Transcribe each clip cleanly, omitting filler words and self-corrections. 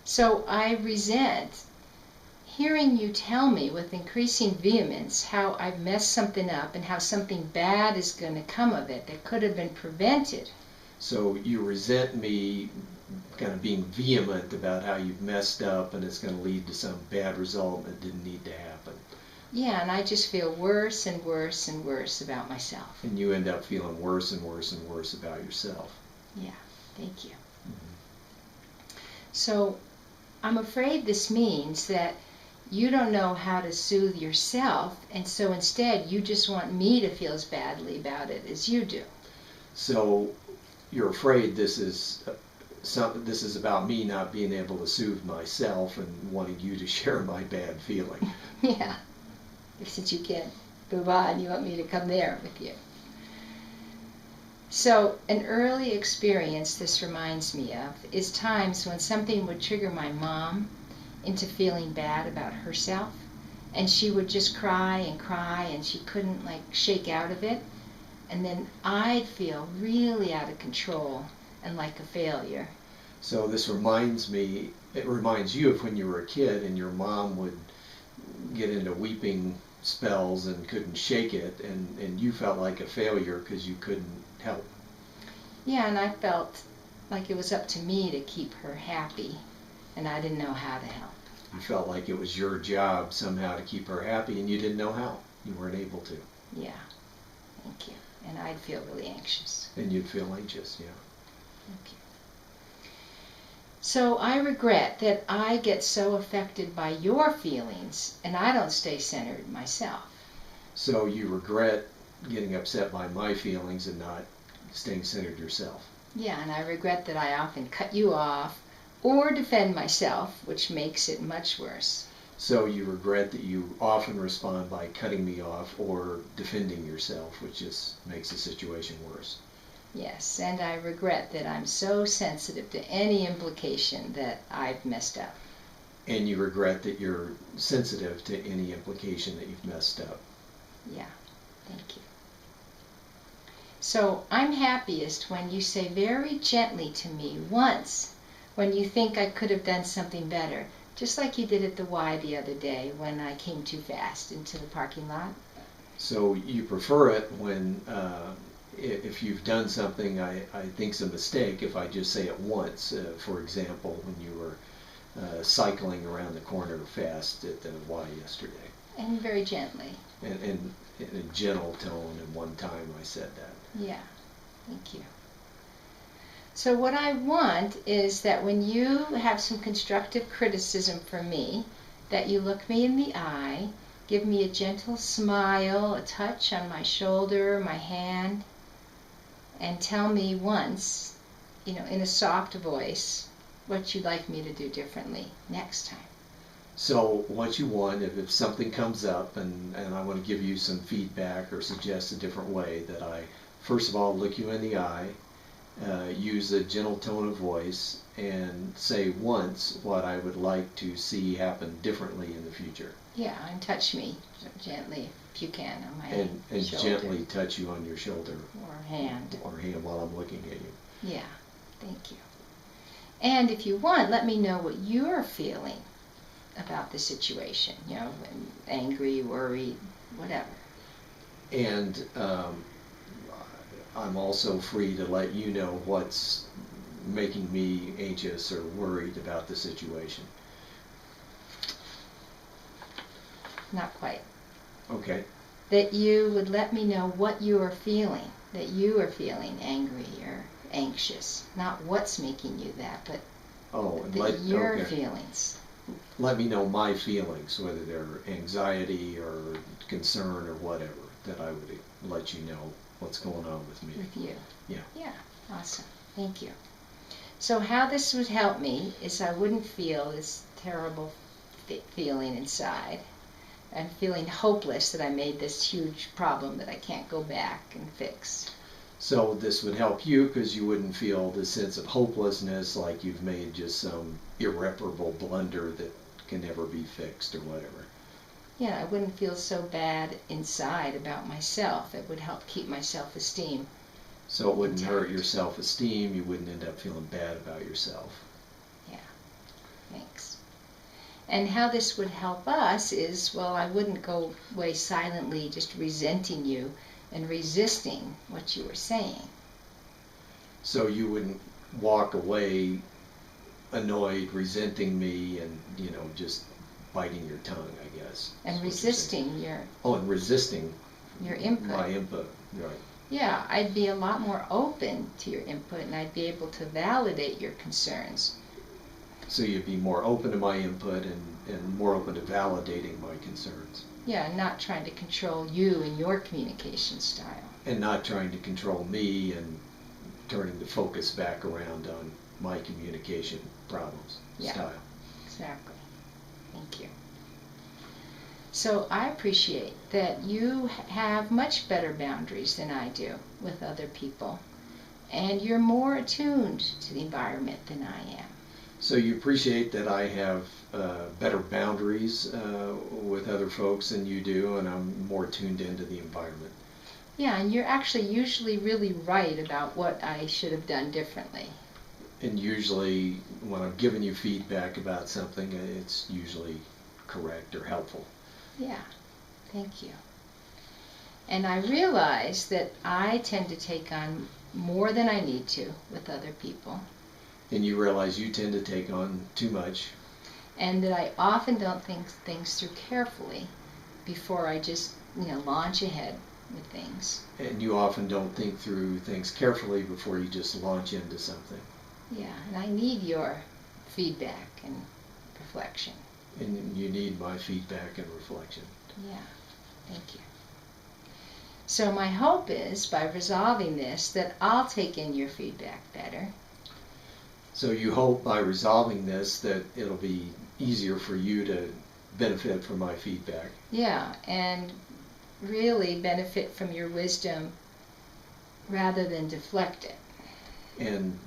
So I resent hearing you tell me with increasing vehemence how I've messed something up and how something bad is going to come of it that could have been prevented. So you resent me kind of being vehement about how you've messed up and it's going to lead to some bad result that didn't need to happen. Yeah, and I just feel worse and worse and worse about myself. And you end up feeling worse and worse and worse about yourself. Yeah, thank you. So I'm afraid this means that you don't know how to soothe yourself, and so instead you just want me to feel as badly about it as you do. So you're afraid this is about me not being able to soothe myself and wanting you to share my bad feeling. Yeah, since you can't move on, you want me to come there with you. So an early experience this reminds me of is times when something would trigger my mom into feeling bad about herself, and she would just cry and she couldn't shake out of it, and then I'd feel really out of control and like a failure. So this reminds you of when you were a kid and your mom would get into weeping spells and couldn't shake it, and you felt like a failure because you couldn't help. Yeah, and I felt like it was up to me to keep her happy, and I didn't know how to help. You felt like it was your job somehow to keep her happy, and you didn't know how. You weren't able to. Yeah, thank you. And I'd feel really anxious. And you'd feel anxious, yeah. Thank you. So I regret that I get so affected by your feelings, and I don't stay centered myself. So you regret getting upset by my feelings and not staying centered yourself. Yeah, and I regret that I often cut you off or defend myself, which makes it much worse. So you regret that you often respond by cutting me off or defending yourself, which just makes the situation worse. Yes, and I regret that I'm so sensitive to any implication that I've messed up. And you regret that you're sensitive to any implication that you've messed up. Yeah, thank you. So I'm happiest when you say very gently to me once, when you think I could have done something better, just like you did at the Y the other day when I came too fast into the parking lot. So you prefer it when, if you've done something I think's a mistake, if I just say it once, for example, when you were cycling around the corner fast at the Y yesterday. And very gently. And in a gentle tone, and one time I said that. Yeah, thank you. So what I want is that when you have some constructive criticism from me, that you look me in the eye, give me a gentle smile, a touch on my shoulder, my hand, and tell me once, in a soft voice, what you'd like me to do differently next time. So what you want, if something comes up and I want to give you some feedback or suggest a different way, that I, first of all, look you in the eye, use a gentle tone of voice, and say once what I would like to see happen differently in the future. Yeah, and touch me gently, if you can, on my and shoulder. Gently touch you on your shoulder. Or hand. Or hand while I'm looking at you. Yeah, thank you. And if you want, let me know what you're feeling about the situation, angry, worried, whatever. And I'm also free to let you know what's making me anxious or worried about the situation. Not quite. Okay. That you would let me know what you are feeling, that you are feeling angry or anxious. Not what's making you that, but your feelings. Let me know my feelings, whether they're anxiety or concern or whatever, that I would let you know what's going on with me. With you. Yeah. Yeah, awesome. Thank you. So how this would help me is I wouldn't feel this terrible feeling inside. I'm feeling hopeless that I made this huge problem that I can't go back and fix. So this would help you because you wouldn't feel the sense of hopelessness like you've made just some irreparable blunder that can never be fixed or whatever. Yeah, I wouldn't feel so bad inside about myself. It would help keep my self-esteem. So it wouldn't hurt your self-esteem. You wouldn't end up feeling bad about yourself. Yeah. Thank And how this would help us is, well, I wouldn't go away silently just resenting you and resisting what you were saying. So you wouldn't walk away annoyed, resenting me, and just biting your tongue, I guess. And is what you're saying. resisting your Oh, and resisting your input. my input, right? Yeah, I'd be a lot more open to your input, and I'd be able to validate your concerns. So you'd be more open to my input and more open to validating my concerns. Yeah, not trying to control you and your communication style. And not trying to control me and turning the focus back around on my communication problems, Yeah. style. Exactly. Thank you. So I appreciate that you have much better boundaries than I do with other people, and you're more attuned to the environment than I am. So you appreciate that I have better boundaries with other folks than you do, and I'm more tuned into the environment. Yeah, and you're actually usually really right about what I should have done differently. And usually when I'm giving you feedback about something, it's usually correct or helpful. Yeah, thank you. And I realize that I tend to take on more than I need to with other people, And you realize you tend to take on too much. and that I often don't think things through carefully before I just, launch ahead with things. And you often don't think through things carefully before you just launch into something. Yeah, and I need your feedback and reflection. And you need my feedback and reflection. Yeah, thank you. So my hope is, by resolving this, that I'll take in your feedback better. So you hope by resolving this that it'll be easier for you to benefit from my feedback. Yeah, and really benefit from your wisdom rather than deflect it. And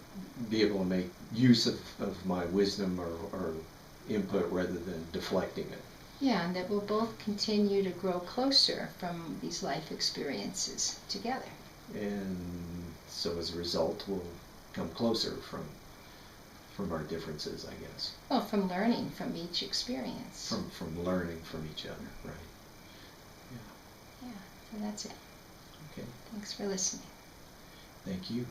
be able to make use of my wisdom or input rather than deflecting it. Yeah, and that we'll both continue to grow closer from these life experiences together. And so as a result, we'll come closer from our differences, I guess. Well, from learning from each experience. From learning from each other, right? Yeah, so that's it. Okay. Thanks for listening. Thank you.